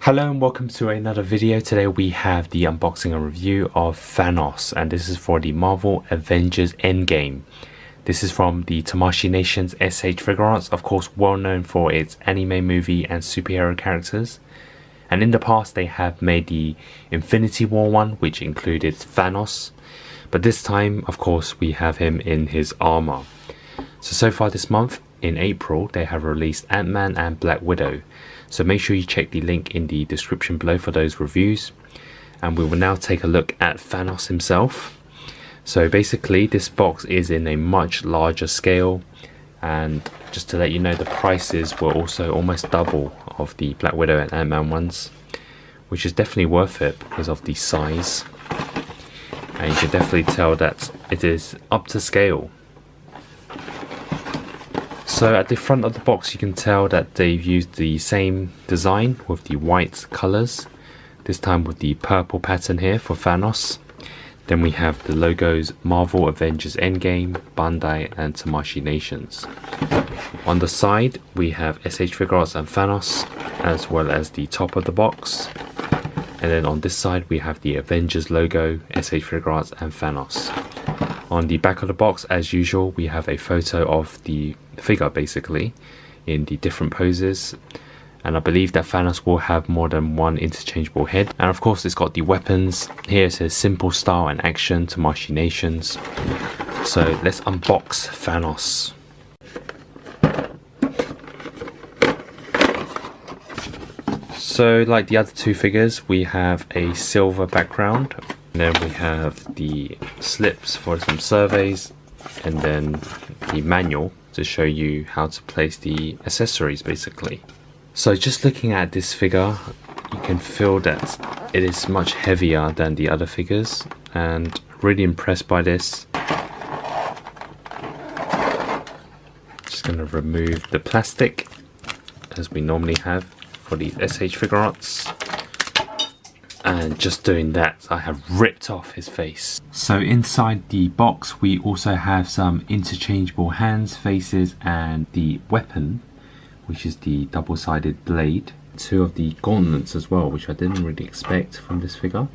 Hello and welcome to another video. Today we have the unboxing and review of Thanos, and this is for the Marvel Avengers Endgame. This is from the Thanos Nation's SH Figuarts, of course well known for its anime, movie and superhero characters. And in the past they have made the Infinity War one, which included Thanos. But this time, of course, we have him in his armor. So far this month, in April, they have released Ant-Man and Black Widow. So make sure you check the link in the description below for those reviews. And we will now take a look at Thanos himself. So basically this box is in a much larger scale, and just to let you know, the prices were also almost double of the Black Widow and Ant-Man ones, which is definitely worth it because of the size. And you can definitely tell that it is up to scale. So at the front of the box you can tell that they've used the same design with the white colours, this time with the purple pattern here for Thanos. Then we have the logos Marvel Avengers Endgame, Bandai and Thanos Nations. On the side we have SH Figuarts and Thanos, as well as the top of the box. And then on this side we have the Avengers logo, SH Figuarts and Thanos. On the back of the box, as usual, we have a photo of the figure basically in the different poses, and I believe that Thanos will have more than one interchangeable head. And of course it's got the weapons. Here it says simple style and action to Thanos Nations. So let's unbox Thanos. So like the other two figures, we have a silver background. And then we have the slips for some surveys, and then the manual to show you how to place the accessories basically. So just looking at this figure, you can feel that it is much heavier than the other figures, and really impressed by this. Just going to remove the plastic as we normally have for these SH Figuarts. And just doing that, I have ripped off his face. So inside the box we also have some interchangeable hands, faces and the weapon, which is the double-sided blade. Two of the gauntlets as well, which I didn't really expect from this figure.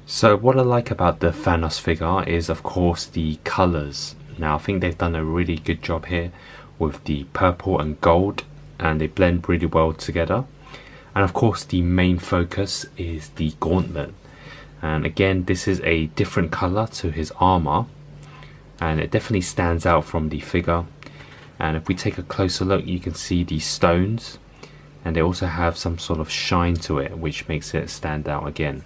So what I like about the Thanos figure is of course the colours. Now I think they've done a really good job here with the purple and gold, and they blend really well together. And of course the main focus is the gauntlet, and again this is a different color to his armor, and it definitely stands out from the figure. And if we take a closer look, you can see the stones, and they also have some sort of shine to it, which makes it stand out again.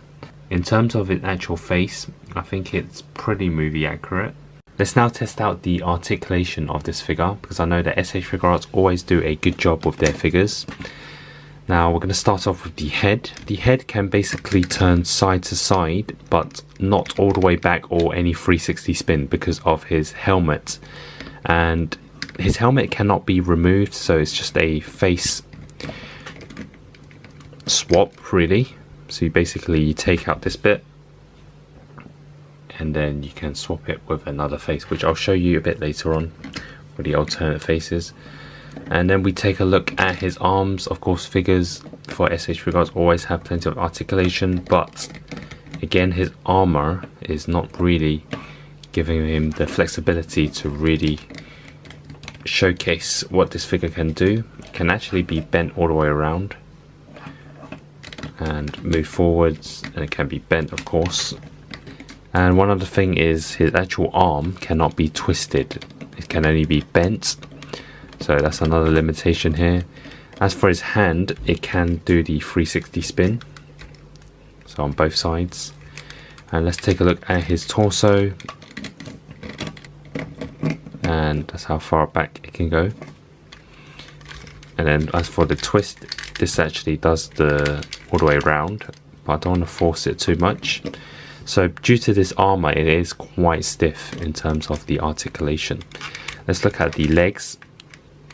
In terms of its actual face, I think it's pretty movie accurate. Let's now test out the articulation of this figure, because I know that SH Figuarts always do a good job with their figures. Now we're going to start off with the head. The head can basically turn side to side, but not all the way back or any 360 spin because of his helmet. And his helmet cannot be removed, so it's just a face swap really. So you take out this bit, and then you can swap it with another face, which I'll show you a bit later on for the alternate faces. And then we take a look at his arms. Of course figures for SH Figuarts always have plenty of articulation, but again his armor is not really giving him the flexibility to really showcase what this figure can do. It can actually be bent all the way around and move forwards, and it can be bent of course. And one other thing is his actual arm cannot be twisted, it can only be bent, so that's another limitation here. As for his hand, it can do the 360 spin, so on both sides. And let's take a look at his torso, and that's how far back it can go. And then as for the twist, this actually does the all the way around, but I don't want to force it too much. So due to this armor, it is quite stiff in terms of the articulation. Let's look at the legs.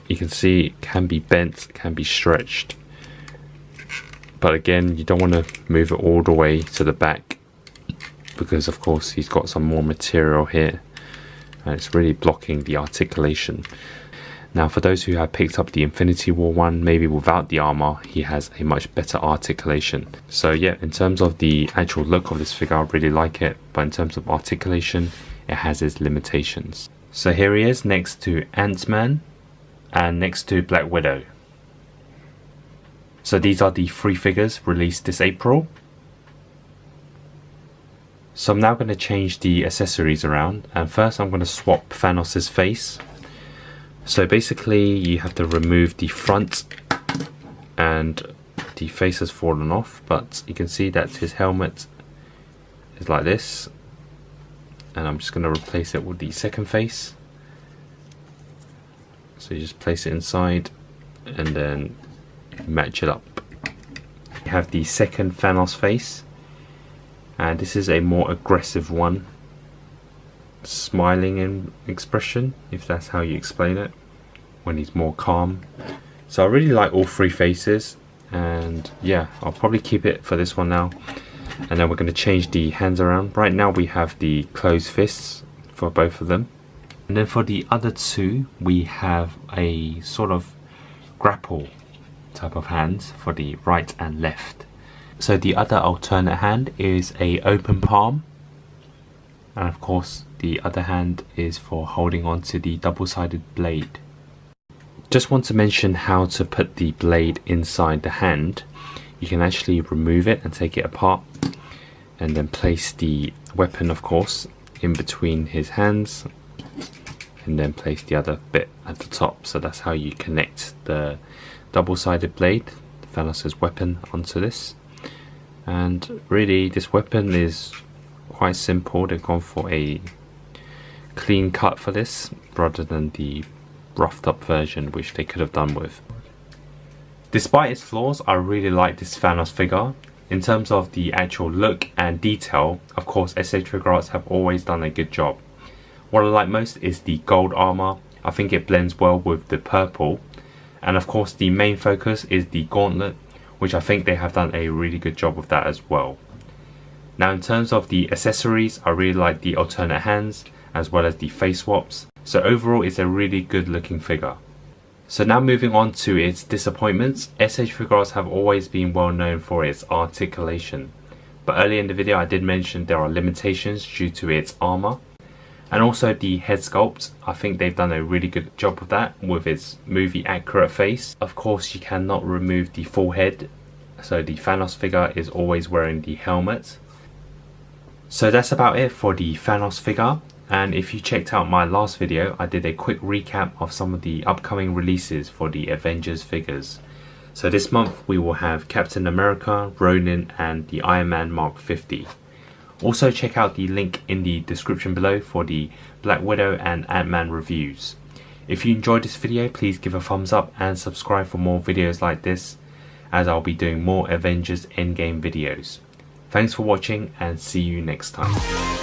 You can see it can be bent, can be stretched, but again you don't want to move it all the way to the back, because of course he's got some more material here and it's really blocking the articulation. Now for those who have picked up the Infinity War one, maybe without the armor, he has a much better articulation. So yeah, in terms of the actual look of this figure, I really like it, but in terms of articulation, it has its limitations. So here he is next to Ant-Man and next to Black Widow. So these are the 3 figures released this April. So I'm now going to change the accessories around, and first I'm going to swap Thanos' face. So basically you have to remove the front, and the face has fallen off, but you can see that his helmet is like this, and I'm just going to replace it with the second face. So you just place it inside and then match it up. You have the second Thanos face, and this is a more aggressive one, smiling in expression, if that's how you explain it, when he's more calm. So I really like all 3 faces, and yeah, I'll probably keep it for this one now, and then we're going to change the hands around. Right now we have the closed fists for both of them, and then for the other 2 we have a sort of grapple type of hands for the right and left. So the other alternate hand is a open palm, and of course the other hand is for holding on to the double-sided blade. Just want to mention how to put the blade inside the hand. You can actually remove it and take it apart, and then place the weapon, of course, in between his hands, and then place the other bit at the top. So that's how you connect the double-sided blade, Thanos' weapon, onto this. And really this weapon is quite simple. They've gone for a clean cut for this rather than the roughed up version which they could have done with. Despite its flaws, I really like this Thanos figure. In terms of the actual look and detail, of course SH Figuarts have always done a good job. What I like most is the gold armor. I think it blends well with the purple, and of course the main focus is the gauntlet, which I think they have done a really good job with that as well. Now in terms of the accessories, I really like the alternate hands as well as the face swaps. So overall it's a really good looking figure. So now moving on to its disappointments. SH Figuarts have always been well known for its articulation, but earlier in the video I did mention there are limitations due to its armor. And also the head sculpt, I think they've done a really good job with that, with its movie accurate face. Of course you cannot remove the full head, so the Thanos figure is always wearing the helmet. So that's about it for the Thanos figure, and if you checked out my last video, I did a quick recap of some of the upcoming releases for the Avengers figures. So this month we will have Captain America, Ronin and the Iron Man Mark 50. Also check out the link in the description below for the Black Widow and Ant-Man reviews. If you enjoyed this video, please give a thumbs up and subscribe for more videos like this, as I'll be doing more Avengers Endgame videos. Thanks for watching and see you next time.